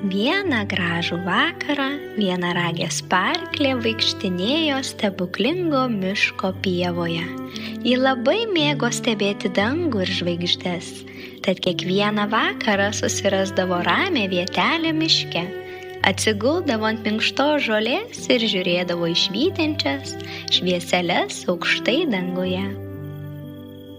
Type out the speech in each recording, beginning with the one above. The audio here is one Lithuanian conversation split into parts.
Vieną gražų vakarą vienaragė Sparklė vaikštinėjo stebuklingo miško pievoje. Ji labai mėgo stebėti dangų ir žvaigždes, tad kiekvieną vakarą susirasdavo ramią vietelę miške, atsiguldavo ant minkštos žolės ir žiūrėdavo į švytinčias švieseles aukštai danguje.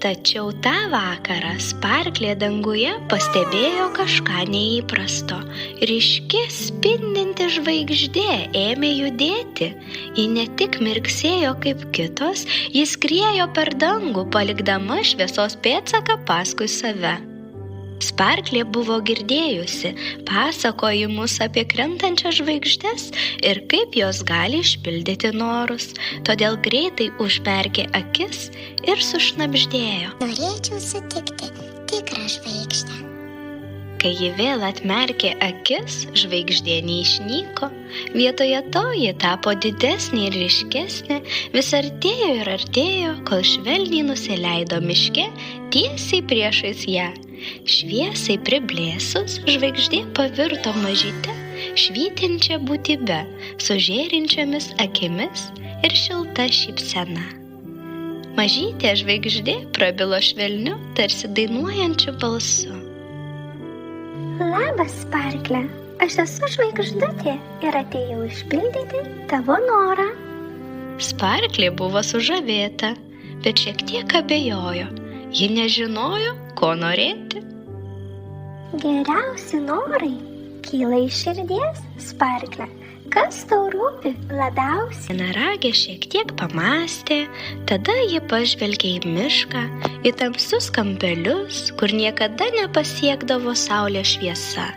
Tačiau tą vakarą Sparklė danguje pastebėjo kažką neįprasto. Ryški spindinti žvaigždė ėmė judėti. Ji ne tik mirksėjo kaip kitos, ji skriejo per dangų, palikdama šviesos pėdsaką paskui save. Sparklė buvo girdėjusi pasakojimus apie krentančias žvaigždes ir kaip jos gali išpildyti norus, todėl greitai užmerkė akis ir sušnabždėjo: Norėčiau sutikti tikrą žvaigždę. Kai ji vėl atmerkė akis, žvaigždė neišnyko. Vietoje to ji tapo didesnė ir ryškesnė, vis artėjo ir artėjo, kol švelniai nusileido miške tiesiai priešais ją. Šviesai priblėsus, žvaigždė pavirto mažyte, švytinčia būtybe, su žėrinčiomis akimis ir šilta šypsena. Mažytė žvaigždė prabilo švelniu, tarsi dainuojančiu balsu. Labas, Sparklė, aš esu žvaigždutė ir atėjau išpildyti tavo norą. Sparklė buvo sužavėta, bet šiek tiek abejojo. Ji nežinojo, ko norėti. Geriausi norai kyla iš širdies, Sparklė. Kas tau rūpi labiausiai? Vienaragė šiek tiek pamąstė, tada ji pažvelgė į mišką, į tamsius kampelius, kur niekada nepasiekdavo saulės šviesa,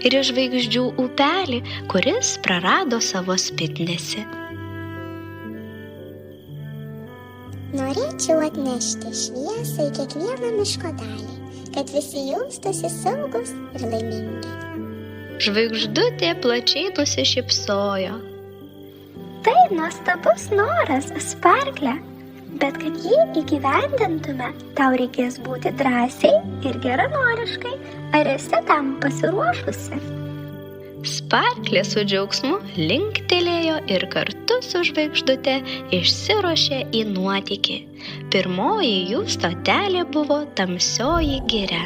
ir į žvaigždžių upelį, kuris prarado savo spindesį. Norėčiau atnešti šviesą į kiekvieną miško dalį, kad visi jaustųsi saugus ir laimingi. Žvaigždutė plačiai nusišypsojo. Tai nuostabus noras, Sparklė, bet kad jį įgyvendintume, tau reikės būti drąsiai ir geranoriškai. Ar esi tam pasiruošusi? Sparklė su džiaugsmu linktelėjo ir kartu su žvaigždute išsiruošė į nuotykį. Pirmoji jų stotelė buvo tamsioji giria,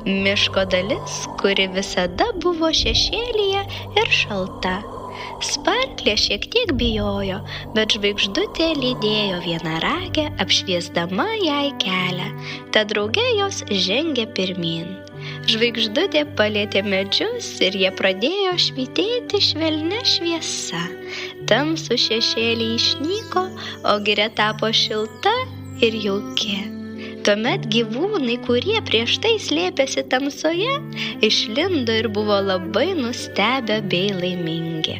miško dalis, kuri visada buvo šešėlyje ir šalta. Sparklė šiek tiek bijojo, bet žvaigždutė lydėjo vienaragę, apšviesdama jai kelią, tad drauge jos žengė pirmyn. Žvaigždutė palietė medžius ir jie pradėjo švytėti švelnia šviesa. Tamsų šešėlį išnyko, o giria tapo šilta ir jauki. Tuomet gyvūnai, kurie prieš tai slėpėsi tamsoje, išlindo ir buvo labai nustebę bei laimingi.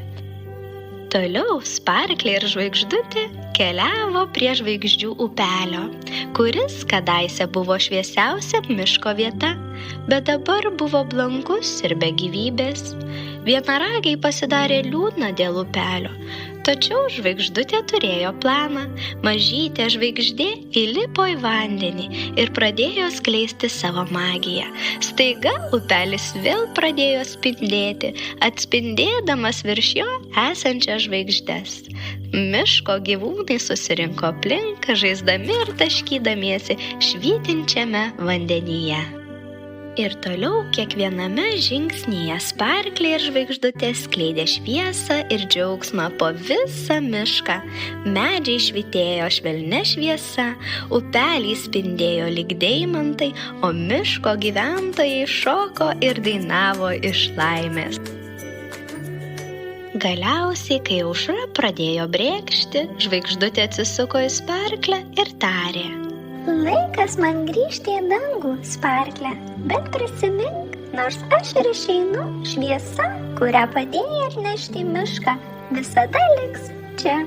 Toliau Sparklė ir žvaigždutė keliavo prie žvaigždžių upelio, kuris kadaise buvo šviesiausia miško vieta, bet dabar buvo blankus ir be gyvybės. Vienaragiai pasidarė liūdna dėl upelio, tačiau žvaigždutė turėjo planą. Mažytė žvaigždė įlipo į vandenį ir pradėjo skleisti savo magiją. Staiga upelis vėl pradėjo spindėti, atspindėdamas virš jo esančias žvaigždes. Miško gyvūnai susirinko aplink, žaisdami ir taškydamiesi švytinčiame vandenyje. Ir toliau kiekviename žingsnyje Sparklė ir žvaigždutė skleidė šviesą ir džiaugsmą po visą mišką. Medžiai švytėjo švelnia šviesa, upeliai spindėjo lyg deimantai, o miško gyventojai šoko ir dainavo iš laimės. Galiausiai, kai aušra pradėjo brėkšti, žvaigždutė atsisuko į Sparklę ir tarė: Laikas man grįžti į dangų, Sparklė, bet prisimink, nors aš ir išeinu, šviesa, kurią padėjai atnešti į mišką, visada liks čia.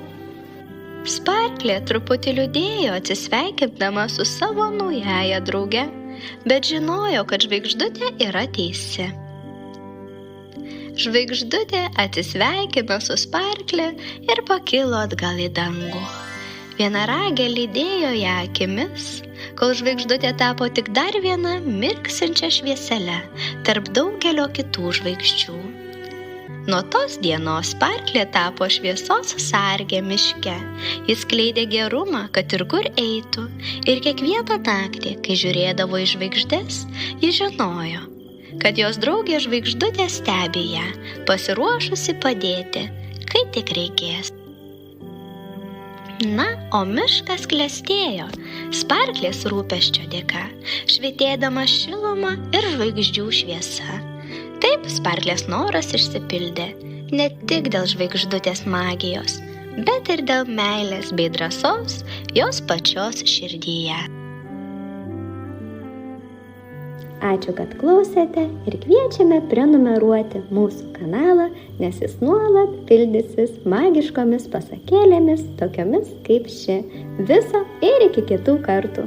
Sparklė truputį liūdėjo, atsisveikindama su savo naująja drauge, bet žinojo, kad žvaigždutė yra teisi. Žvaigždutė atsisveikino su Sparklė ir pakilo atgal į dangų. Vienaragė lydėjo ją akimis, kol žvaigždutė tapo tik dar viena mirksinčia šviesele tarp daugelio kitų žvaigždžių. Nuo tos dienos Sparklė tapo šviesos sargė miške. Jis skleidė gerumą, kad ir kur eitų. Ir kiekvieną naktį, kai žiūrėdavo į žvaigždes, jis žinojo, kad jos draugė žvaigždutė stebi ją, pasiruošusi padėti, kai tik reikės. Na, o miškas klestėjo Sparklės rūpesčio dėka, švytėdama šiluma ir žvaigždžių šviesa. Taip Sparklės noras išsipildė, ne tik dėl žvaigždutės magijos, bet ir dėl meilės bei drąsos jos pačios širdyje. Ačiū, kad klausėte ir kviečiame prenumeruoti mūsų kanalą, nes jis nuolat pildysis magiškomis pasakėlėmis, tokiomis kaip ši. Viso ir iki kitų kartų.